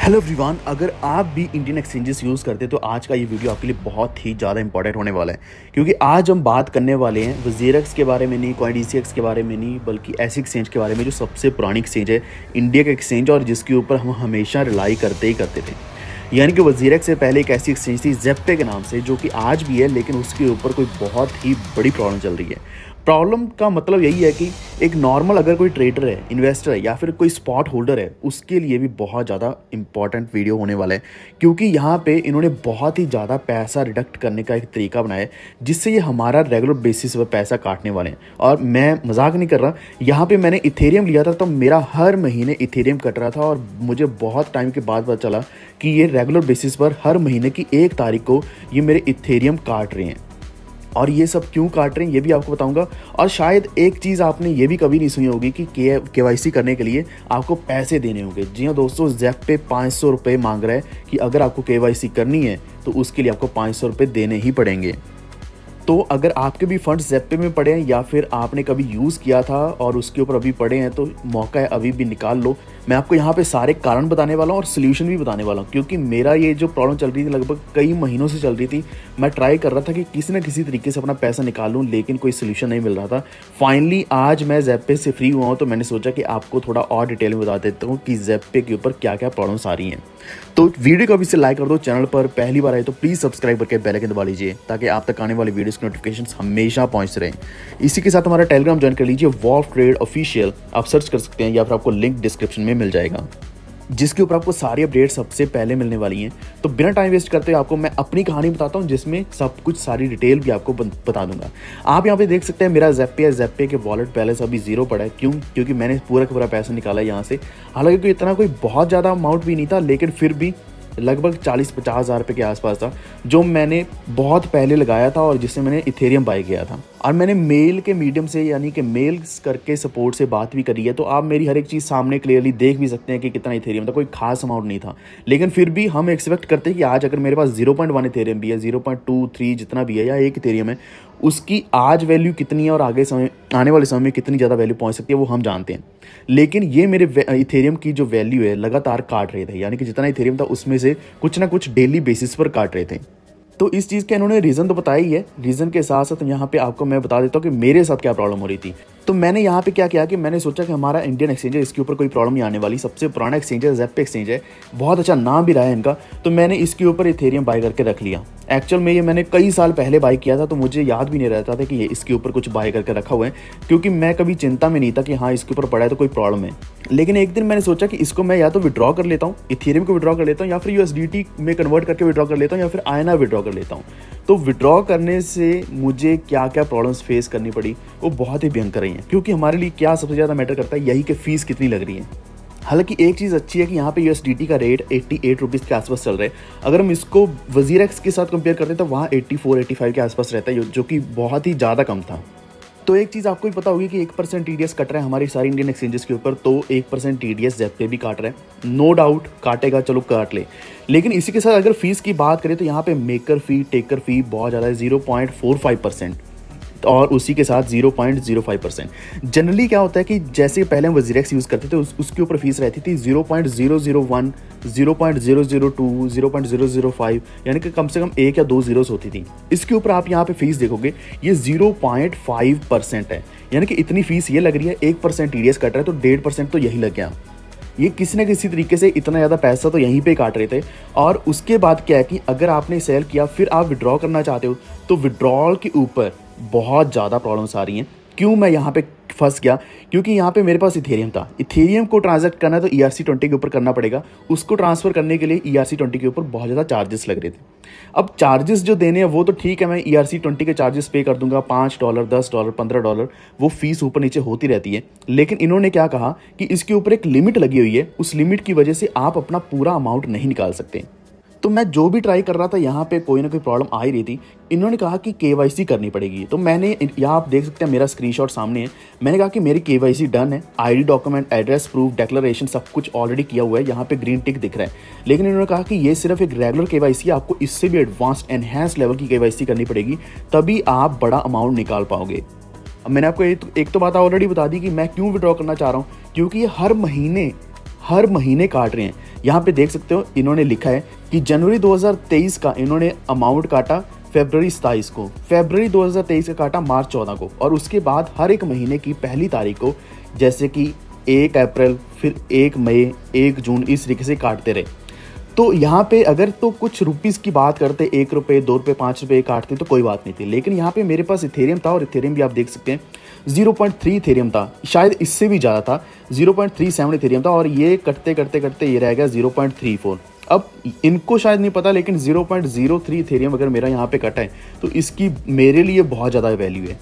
Hello everyone, अगर आप भी इंडियन एक्सचेंजेस यूज़ करते हैं तो आज का ये वीडियो आपके लिए बहुत ही ज़्यादा इंपॉर्टेंट होने वाला है, क्योंकि आज हम बात करने वाले हैं वज़ीरक्स के बारे में नहीं, CoinDCX के बारे में नहीं, बल्कि ऐसी एक्सचेंज के बारे में जो सबसे पुरानी एक्सचेंज है, इंडिया का एक्सचेंज, और जिसके ऊपर हम हमेशा रिलाई करते ही करते थे। यानी कि वज़ीरक्स से पहले एक ऐसी एक्सचेंज थी ज़ेप्पे के नाम से, जो कि आज भी है, लेकिन उसके ऊपर कोई बहुत ही बड़ी प्रॉब्लम चल रही है। प्रॉब्लम का मतलब यही है कि एक नॉर्मल अगर कोई ट्रेडर है, इन्वेस्टर है या फिर कोई स्पॉट होल्डर है, उसके लिए भी बहुत ज़्यादा इंपॉर्टेंट वीडियो होने वाला है, क्योंकि यहाँ पे इन्होंने बहुत ही ज़्यादा पैसा रिडक्ट करने का एक तरीका बनाया है, जिससे ये हमारा रेगुलर बेसिस पर पैसा काटने वाले हैं। और मैं मजाक नहीं कर रहा, यहाँ पे मैंने इथेरियम लिया था तो मेरा हर महीने इथेरियम कट रहा था, और मुझे बहुत टाइम के बाद पता चला कि ये रेगुलर बेसिस पर हर महीने की 1 तारीख को ये मेरे इथेरियम काट रहे हैं। और ये सब क्यों काट रहे हैं ये भी आपको बताऊंगा। और शायद एक चीज़ आपने ये भी कभी नहीं सुनी होगी कि KYC करने के लिए आपको पैसे देने होंगे। जी हाँ दोस्तों, ज़ेप्पे 500 रुपये मांग रहा है कि अगर आपको KYC करनी है तो उसके लिए आपको 500 रुपये देने ही पड़ेंगे। तो अगर आपके भी फंड्स ज़ेप्पे में पड़े हैं या फिर आपने कभी यूज़ किया था और उसके ऊपर अभी पड़े हैं, तो मौका है, अभी भी निकाल लो। मैं आपको यहाँ पे सारे कारण बताने वाला हूँ और सोल्यूशन भी बताने वाला हूँ, क्योंकि मेरा ये जो प्रॉब्लम चल रही थी लगभग कई महीनों से चल रही थी। मैं ट्राई कर रहा था कि किसी न किसी तरीके से अपना पैसा निकाल लूँ, लेकिन कोई सोल्यूशन नहीं मिल रहा था। फाइनली आज मैं ज़ेप्पे से फ्री हुआ हूँ, तो मैंने सोचा कि आपको थोड़ा और डिटेल में बता देता हूँ कि ज़ेप्पे के ऊपर क्या क्या प्रॉब्लम्स आ रही हैं। तो वीडियो को अभी से लाइक कर दो, चैनल पर पहली बार आए तो प्लीज़ सब्सक्राइब करके बेल आइकन दबा लीजिए, ताकि आप तक आने वाली वीडियोस की नोटिफिकेशंस हमेशा पहुंचते रहें। इसी के साथ हमारा टेलीग्राम ज्वाइन कर लीजिए, वॉल्फ ट्रेड ऑफिशियल, आप सर्च कर सकते हैं या फिर आपको लिंक डिस्क्रिप्शन में मिल जाएगा, जिसके ऊपर आपको सारी अपडेट सबसे पहले मिलने वाली हैं। तो बिना टाइम वेस्ट करते आपको मैं अपनी कहानी बताता हूं, जिसमें सब कुछ सारी डिटेल भी आपको बता दूंगा। आप यहां पे देख सकते हैं मेरा ज़ेप्पे है, ज़ेप्पे के वॉलेट बैलेंस अभी 0 पड़ा है। क्यों? क्योंकि मैंने पूरा का पूरा पैसा निकाला है यहाँ से। हालांकि कोई इतना कोई बहुत ज़्यादा अमाउंट भी नहीं था, लेकिन फिर भी लगभग 40-50 हज़ार रुपये के आसपास था, जो मैंने बहुत पहले लगाया था और जिससे मैंने इथेरियम बाय किया था। और मैंने मेल के मीडियम से, यानी कि मेल्स करके सपोर्ट से बात भी करी है, तो आप मेरी हर एक चीज़ सामने क्लियरली देख भी सकते हैं कि कितना इथेरियम था। कोई खास अमाउंट नहीं था, लेकिन फिर भी हम एक्सपेक्ट करते हैं कि आज अगर मेरे पास 0.1 इथेरियम भी है, 0.23 जितना भी है, या 1 इथेरियम है, उसकी आज वैल्यू कितनी है और आने वाले समय में कितनी ज़्यादा वैल्यू पहुँच सकती है वो हम जानते हैं। लेकिन ये मेरे इथेरियम की जो वैल्यू है लगातार काट रहे थे, यानी कि जितना इथेरियम था उसमें से कुछ ना कुछ डेली बेसिस पर काट रहे थे। तो इस चीज़ के इन्होंने रीज़न तो बताया ही है, रीज़न के साथ साथ यहाँ पे आपको मैं बता देता हूँ कि मेरे साथ क्या प्रॉब्लम हो रही थी। तो मैंने यहाँ पे क्या किया कि मैंने सोचा कि हमारा इंडियन एक्सचेंज है, इसके ऊपर कोई प्रॉब्लम नहीं आने वाली, सबसे पुराना एक्सचेंज है, ज़ेप्पे एक्सचेंज है, बहुत अच्छा नाम भी रहा है इनका। तो मैंने इसके ऊपर इथेरियम बाय करके रख लिया। एक्चुअल में ये मैंने कई साल पहले बाय किया था, तो मुझे याद भी नहीं रहता था कि ये इसके ऊपर कुछ बाय करके रखा हुआ है, क्योंकि मैं कभी चिंता में नहीं था कि हाँ इसके ऊपर पड़ा है तो कोई प्रॉब्लम है। लेकिन एक दिन मैंने सोचा कि इसको मैं या तो विड्रॉ कर लेता हूँ, इथेरियम को विड्रॉ कर लेता हूँ, या फिर USDT में कन्वर्ट करके विड्रॉ कर लेता हूँ, या फिर INR विड्रॉ कर लेता हूँ। तो विड्रॉ करने से मुझे क्या क्या प्रॉब्लम्स फेस करनी पड़ी वो बहुत ही भयंकर रही हैं, क्योंकि हमारे लिए क्या सबसे ज़्यादा मैटर करता है, यही कि फ़ीस कितनी लग रही है। हालांकि एक चीज़ अच्छी है कि यहाँ पे USDT का रेट 88 रुपीज़ के आसपास चल रहा है। अगर हम इसको वज़ीरक्स के साथ कंपेयर करते हैं तो वहाँ 84-85 के आसपास रहता है, जो कि बहुत ही ज़्यादा कम था। तो एक चीज़ आपको भी पता होगी कि 1% TDS कट रहा है हमारी सारी इंडियन एक्सचेंजेस के ऊपर, तो 1% TDS ज़ेप्पे भी काट रहा है। नो डाउट काटेगा, चलो काट ले। लेकिन इसी के साथ अगर फीस की बात करें तो यहाँ पे मेकर फ़ी, टेकर फ़ी बहुत ज़्यादा है, 0.45%, और उसी के साथ 0.05%। जनरली क्या होता है कि जैसे पहले हम वज़ीरक्स यूज़ करते थे उसके ऊपर फीस रहती थी 0.001, 0.002, 0.005, यानी कि कम से कम 1 या 2 ज़ीरोस होती थी। इसके ऊपर आप यहाँ पे फीस देखोगे ये 0.5% है, यानी कि इतनी फीस ये लग रही है। 1% TDS कट रहा है तो 1.5% तो यही लग गया। ये किसी न किसी तरीके से इतना ज़्यादा पैसा तो यहीं पे काट रहे थे। और उसके बाद क्या है कि अगर आपने सेल किया फिर आप विड्रॉ करना चाहते हो, तो विड्रॉल के ऊपर बहुत ज़्यादा प्रॉब्लम्स आ रही हैं। क्यों मैं यहाँ पे फंस गया? क्योंकि यहाँ पे मेरे पास इथेरियम था, इथेरियम को ट्रांजैक्ट करना है तो ERC20 के ऊपर करना पड़ेगा। उसको ट्रांसफ़र करने के लिए ERC20 के ऊपर बहुत ज़्यादा चार्जेस लग रहे थे। अब चार्जेस जो देने हैं वो तो ठीक है, मैं ERC20 के चार्जेस पे कर दूंगा, $5, $10, $15, वो फीस ऊपर नीचे होती रहती है। लेकिन इन्होंने क्या कहा कि इसके ऊपर एक लिमिट लगी हुई है, उस लिमिट की वजह से आप अपना पूरा अमाउंट नहीं निकाल सकते। तो मैं जो भी ट्राई कर रहा था यहाँ पे कोई ना कोई प्रॉब्लम आ ही रही थी। इन्होंने कहा कि KYC करनी पड़ेगी, तो मैंने, यहाँ आप देख सकते हैं मेरा स्क्रीनशॉट सामने है, मैंने कहा कि मेरी KYC डन है, ID document, address proof, declaration सब कुछ ऑलरेडी किया हुआ है, यहाँ पे ग्रीन टिक दिख रहा है। लेकिन इन्होंने कहा कि ये सिर्फ एक रेगुलर KYC है, आपको इससे भी एडवांस्ड एनहेंस लेवल की KYC करनी पड़ेगी, तभी आप बड़ा अमाउंट निकाल पाओगे। अब मैंने आपको एक तो बात ऑलरेडी बता दी कि मैं क्यों विड्रॉ करना चाह रहा हूँ, क्योंकि ये हर महीने हर महीने काट रहे हैं। यहाँ पे देख सकते हो इन्होंने लिखा है कि जनवरी 2023 का इन्होंने अमाउंट काटा फरवरी 27 को, फरवरी 2023 का काटा मार्च 14 को, और उसके बाद हर एक महीने की पहली तारीख को, जैसे कि 1 अप्रैल, फिर 1 मई, 1 जून, इस तरीके से काटते रहे। तो यहाँ पे अगर तो कुछ रुपीज़ की बात करते, 1 रुपये, 2 रुपये, 5 रुपये काटते तो कोई बात नहीं थी, लेकिन यहाँ पे मेरे पास इथेरियम था, और इथेरियम भी आप देख सकते हैं 0.3 इथेरियम था, शायद इससे भी ज़्यादा था, 0.37 इथेरियम था, और ये कटते कटते कटते ये रह गया 0.34। अब इनको शायद नहीं पता, लेकिन 0.03 इथेरियम अगर मेरा यहाँ पे कटा है तो इसकी मेरे लिए बहुत ज़्यादा वैल्यू है,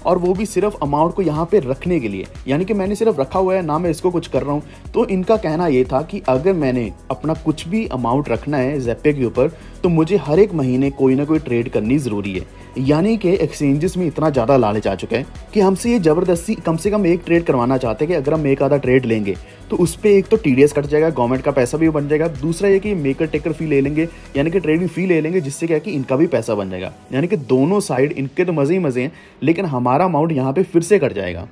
और वो भी सिर्फ अमाउंट को यहाँ पे रखने के लिए, यानी कि मैंने सिर्फ रखा हुआ है ना, मैं इसको कुछ कर रहा हूँ। तो इनका कहना ये था कि अगर मैंने अपना कुछ भी अमाउंट रखना है ज़ेप्पे के ऊपर तो मुझे हर एक महीने कोई ना कोई ट्रेड करनी ज़रूरी है। यानी कि एक्सचेंजेस में इतना ज़्यादा लालच आ चुका है कि हमसे ये ज़बरदस्ती कम से कम एक ट्रेड करवाना चाहते हैं कि अगर हम एक आधा ट्रेड लेंगे तो उस पर एक तो TDS कट जाएगा, गवर्नमेंट का पैसा भी बन जाएगा, दूसरा ये कि मेकर टेकर फी ले लेंगे, यानी कि ट्रेडिंग फी ले लेंगे, जिससे क्या है कि इनका भी पैसा बन जाएगा। यानी कि दोनों साइड इनके तो मज़े ही मज़े हैं, लेकिन हमारा अमाउंट यहाँ पे फिर से कट जाएगा।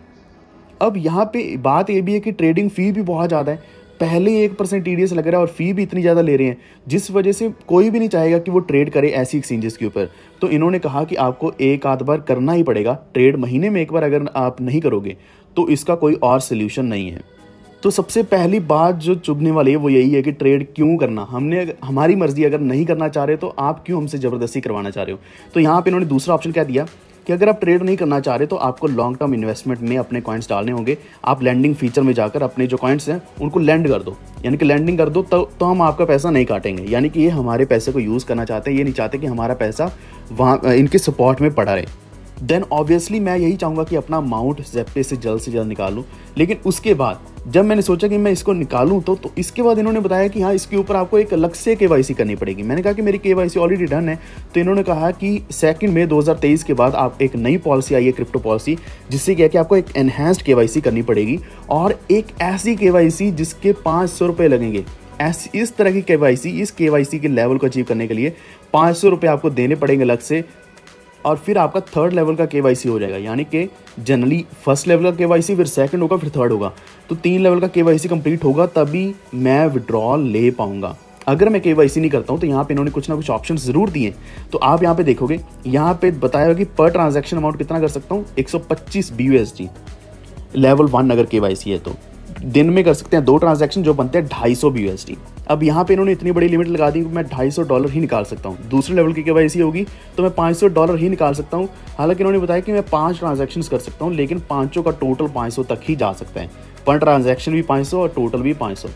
अब यहाँ पे बात ये भी है कि ट्रेडिंग फ़ी भी बहुत ज़्यादा है, पहले 1% TDS लग रहा है और फ़ी भी इतनी ज़्यादा ले रहे हैं, जिस वजह से कोई भी नहीं चाहेगा कि वो ट्रेड करे ऐसी एक्सचेंजेस के ऊपर। तो इन्होंने कहा कि आपको एक आध बार करना ही पड़ेगा ट्रेड, महीने में एक बार अगर आप नहीं करोगे तो इसका कोई और सोल्यूशन नहीं है। तो सबसे पहली बात जो चुभने वाली है वो यही है कि ट्रेड क्यों करना, हमारी मर्जी अगर नहीं करना चाह रहे तो आप क्यों हमसे ज़बरदस्ती करवाना चाह रहे हो। तो यहाँ पे इन्होंने दूसरा ऑप्शन क्या दिया कि अगर आप ट्रेड नहीं करना चाह रहे तो आपको लॉन्ग टर्म इन्वेस्टमेंट में अपने कॉइन्स डालने होंगे। आप लैंडिंग फीचर में जाकर अपने जो कॉइन्स हैं उनको लैंड कर दो, यानी कि लैंडिंग कर दो, तो हम आपका पैसा नहीं काटेंगे। यानी कि ये हमारे पैसे को यूज़ करना चाहते हैं, ये नहीं चाहते कि हमारा पैसा वहाँ इनके सपोर्ट में पड़ा रहे। देन ऑब्वियसली मैं यही चाहूँगा कि अपना अमाउंट ज़ेप्पे से जल्द निकालूँ। लेकिन उसके बाद जब मैंने सोचा कि मैं इसको निकालूँ तो इसके बाद इन्होंने बताया कि हाँ, इसके ऊपर आपको एक अलग से KYC करनी पड़ेगी। मैंने कहा कि मेरी KYC ऑलरेडी डन है। तो इन्होंने कहा कि 2 मई 2023 के बाद आप एक नई पॉलिसी आई है, क्रिप्टो पॉलिसी, जिससे क्या कि आपको एक एनहेंस्ड KYC करनी पड़ेगी, और एक ऐसी KYC जिसके 500 रुपये लगेंगे। इस तरह की KYC, इस KYC के लेवल को अचीव करने के लिए 500 रुपये आपको देने पड़ेंगे अलग से, और फिर आपका 3rd लेवल का KYC हो जाएगा। यानी कि जनरली 1st लेवल का KYC, फिर 2nd होगा, फिर 3rd होगा। तो 3 लेवल का KYC कंप्लीट होगा तभी मैं विड्रॉल ले पाऊंगा। अगर मैं KYC नहीं करता हूं तो यहाँ पे इन्होंने कुछ ना कुछ ऑप्शन ज़रूर दिए। तो आप यहाँ पे देखोगे, यहाँ पे बताया कि पर ट्रांजैक्शन अमाउंट कितना कर सकता हूँ, 125 BUSD लेवल 1 अगर KYC है तो दिन में कर सकते हैं 2 ट्रांजैक्शन, जो बनते हैं 250 BUSD। अब यहाँ पे इन्होंने इतनी बड़ी लिमिट लगा दी कि मैं $250 ही निकाल सकता हूँ। दूसरे लेवल की KYC होगी तो मैं $500 ही निकाल सकता हूँ। हालांकि इन्होंने बताया कि मैं 5 ट्रांजैक्शंस कर सकता हूँ, लेकिन पाँचों का टोटल 500 तक ही जा सकता है। पर ट्रांजैक्शन भी 500 और टोटल भी 500।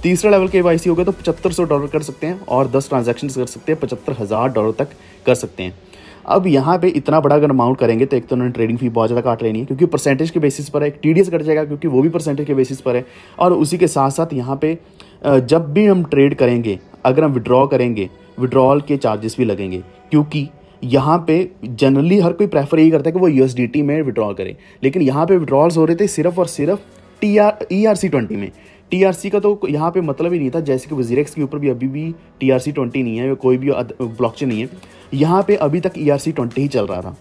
तीसरा लेवल KYC होगा तो $7500 कर सकते हैं, और 10 ट्रांजैक्शन कर सकते हैं, $75,000 तक कर सकते हैं। अब यहाँ पे इतना बड़ा अगर अमाउंट करेंगे तो एक तो उन्होंने ट्रेडिंग फी बहुत ज़्यादा काट लेनी है, क्योंकि परसेंटेज के बेसिस पर है। एक TDS कट जाएगा क्योंकि वो भी परसेंटेज के बेसिस पर है, और उसी के साथ साथ यहाँ पे जब भी हम ट्रेड करेंगे, अगर हम विड्रॉ करेंगे, विड्रॉल के चार्जेस भी लगेंगे, क्योंकि यहाँ पे जनरली हर कोई प्रेफर यही करता है कि वो USDT में विड्रॉ करे। लेकिन यहाँ पे विड्रॉल्स हो रहे थे सिर्फ और सिर्फ ERC20 में। TRC का तो यहाँ पे मतलब ही नहीं था, जैसे कि वज़ीरेक्स के ऊपर भी अभी भी TRC20 नहीं है, कोई भी ब्लॉकचेन नहीं है, यहाँ पे अभी तक ERC20 ही चल रहा था।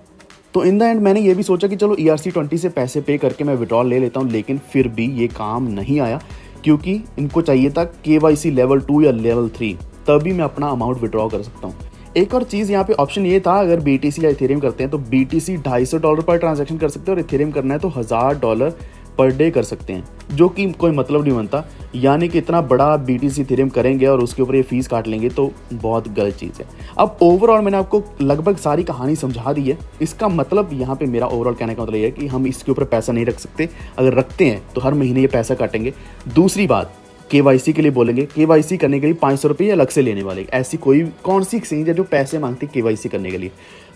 तो इन द एंड मैंने ये भी सोचा कि चलो ERC20 से पैसे पे करके मैं विड्रॉल ले लेता हूँ, लेकिन फिर भी ये काम नहीं आया, क्योंकि इनको चाहिए था KYC लेवल 2 या लेवल 3, तभी मैं अपना अमाउंट विड्रॉ कर सकता हूँ। एक और चीज़ यहाँ पे ऑप्शन ये था, अगर BTC या इथेरियम करते हैं तो BTC $250 पर ट्रांजैक्शन कर सकते हैं, और इथेरियम करना है तो $1000 पर डे कर सकते हैं, जो कि कोई मतलब नहीं बनता। यानी कि इतना बड़ा BTC इथेरियम करेंगे और उसके ऊपर ये फीस काट लेंगे तो बहुत गलत चीज़ है। अब ओवरऑल मैंने आपको लगभग सारी कहानी समझा दी है। इसका मतलब यहाँ पे मेरा ओवरऑल कहने का मतलब ये है कि हम इसके ऊपर पैसा नहीं रख सकते, अगर रखते हैं तो हर महीने ये पैसा काटेंगे। दूसरी बात, KYC के लिए बोलेंगे, KYC करने के लिए 500 रुपये अलग से लेने वाले। ऐसी कौन सी एक्सचेंज है जो पैसे मांगती KYC करने के लिए।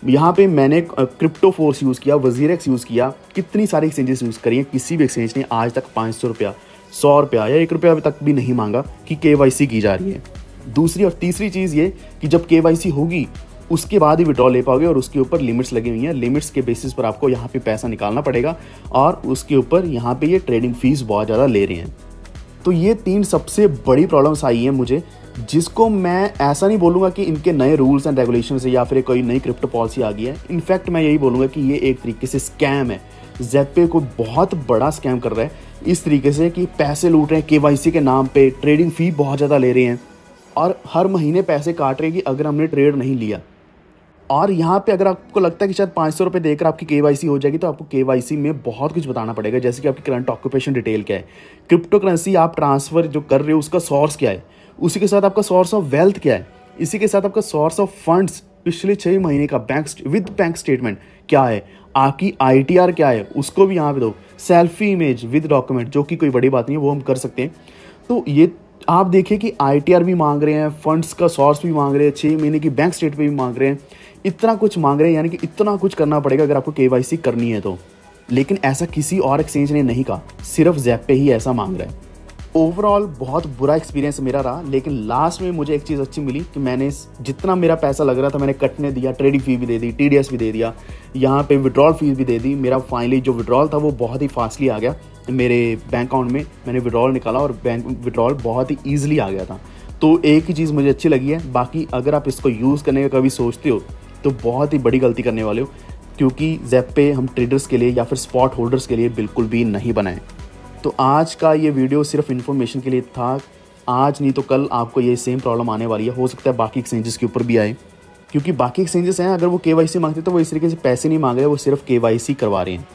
यहाँ पे मैंने क्रिप्टो फोर्स यूज़ किया, वज़ीरेक्स यूज़ किया, कितनी सारी एक्सचेंजेस यूज़ करी हैं, किसी भी एक्सचेंज ने आज तक 500 रुपया, 100 रुपया या 1 रुपया अभी तक भी नहीं मांगा कि KYC की जा रही है। दूसरी और तीसरी चीज़ ये कि जब KYC होगी उसके बाद ही विड्रॉ ले पाओगे, और उसके ऊपर लिमिट्स लगी हुई हैं। लिमिट्स के बेसिस पर आपको यहाँ पे पैसा निकालना पड़ेगा, और उसके ऊपर यहाँ पे ये ट्रेडिंग फीस बहुत ज़्यादा ले रहे हैं। तो ये 3 सबसे बड़ी प्रॉब्लम्स आई हैं मुझे, जिसको मैं ऐसा नहीं बोलूँगा कि इनके नए रूल्स एंड रेगुलेशन से या फिर कोई नई क्रिप्टो पॉलिसी आ गई है। इनफैक्ट मैं यही बोलूँगा कि ये एक तरीके से स्कैम है। ज़ेप्पे को बहुत बड़ा स्कैम कर रहा है। इस तरीके से कि पैसे लूट रहे हैं केवाईसी के नाम पे, ट्रेडिंग फ़ी बहुत ज़्यादा ले रहे हैं और हर महीने पैसे काट रहे हैं कि अगर हमने ट्रेड नहीं लिया। और यहाँ पे अगर आपको लगता है कि शायद 500 रुपये देकर आपकी केवाईसी हो जाएगी, तो आपको केवाईसी में बहुत कुछ बताना पड़ेगा, जैसे कि आपकी करंट ऑक्यूपेशन डिटेल क्या है, क्रिप्टो करेंसी आप ट्रांसफ़र जो कर रहे हो उसका सोर्स क्या है, उसी के साथ आपका सोर्स ऑफ वेल्थ क्या है, इसी के साथ आपका सोर्स ऑफ फंड्स पिछले 6 महीने का बैंक स्टेटमेंट क्या है, आपकी ITR क्या है उसको भी यहाँ पे दो, सेल्फी इमेज विद डॉक्यूमेंट, जो कि कोई बड़ी बात नहीं है, वो हम कर सकते हैं। तो ये आप देखिए कि ITR भी मांग रहे हैं, फंड्स का सोर्स भी मांग रहे हैं, 6 महीने की बैंक स्टेटमेंट भी मांग रहे हैं, इतना कुछ मांग रहे हैं, यानी कि इतना कुछ करना पड़ेगा अगर आपको केवाईसी करनी है तो। लेकिन ऐसा किसी और एक्सचेंज ने नहीं कहा, सिर्फ ज़ेप्पे ही ऐसा मांग रहा है। ओवरऑल बहुत बुरा एक्सपीरियंस मेरा रहा, लेकिन लास्ट में मुझे एक चीज़ अच्छी मिली कि मैंने जितना मेरा पैसा लग रहा था मैंने कटने दिया, ट्रेडिंग फ़ी भी दे दी, TDS भी दे दिया, यहाँ पे विड्रॉल फीस भी दे दी। मेरा फाइनली जो विड्रॉल था वो बहुत ही फास्टली आ गया मेरे बैंक अकाउंट में, मैंने विड्रॉल निकाला और बैंक विड्रॉल बहुत ही ईजिली आ गया था। तो एक ही चीज़ मुझे अच्छी लगी है। बाकी अगर आप इसको यूज़ करने का कभी सोचते हो तो बहुत ही बड़ी गलती करने वाले हो, क्योंकि ज़ेप्पे हम ट्रेडर्स के लिए या फिर स्पॉट होल्डर्स के लिए बिल्कुल भी नहीं बनाए। तो आज का ये वीडियो सिर्फ इन्फॉर्मेशन के लिए था। आज नहीं तो कल आपको ये सेम प्रॉब्लम आने वाली है, हो सकता है बाकी एक्सचेंजेस के ऊपर भी आए, क्योंकि बाकी एक्सचेंजेस हैं अगर वो केवाईसी मांगते तो वो इस तरीके से पैसे नहीं मांग रहे, वो सिर्फ केवाईसी करवा रहे हैं।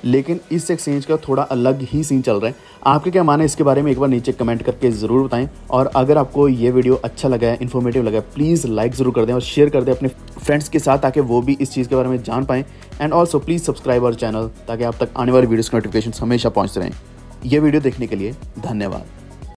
लेकिन इस एक्सचेंज का थोड़ा अलग ही सीन चल रहा है। आपके क्या मानना है इसके बारे में एक बार नीचे कमेंट करके ज़रूर बताएं। और अगर आपको ये वीडियो अच्छा लगा है, इन्फॉर्मेटिव लगा है, प्लीज़ लाइक ज़रूर कर दें और शेयर कर दें अपने फ्रेंड्स के साथ, ताकि वो भी इस चीज़ के बारे में जान पाएँ। And also please subscribe our channel, ताकि आप तक आने वाली वीडियोज़ के नोटिफिकेशन हमेशा पहुँचते रहें। यह वीडियो देखने के लिए धन्यवाद।